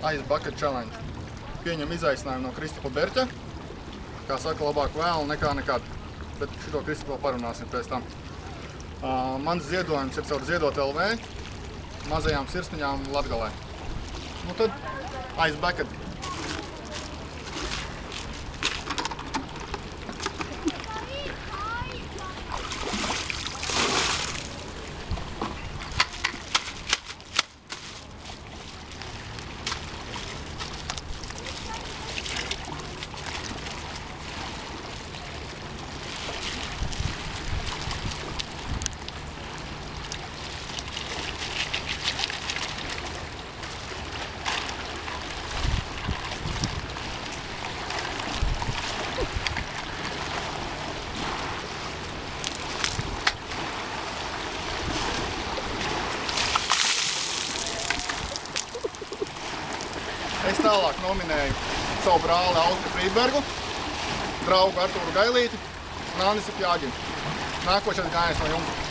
Ice Bucket Challenge. Pieņem izaicinājumu no Kristapa Berķa. Kā saka, labāk vēl nekā nekad. Bet šito Kristapu vēl parunāsim pēc tam. Mans ziedojums ir caur Ziedot LV mazajām sirsniņām Latgalē. Nu tad Ice Bucket. Es tālāk nominēju savu brāli Austu Frīdbergu, draugu Artūru Gailīti un Andrisu Pjāģinu. Nākošais gājiens no jums.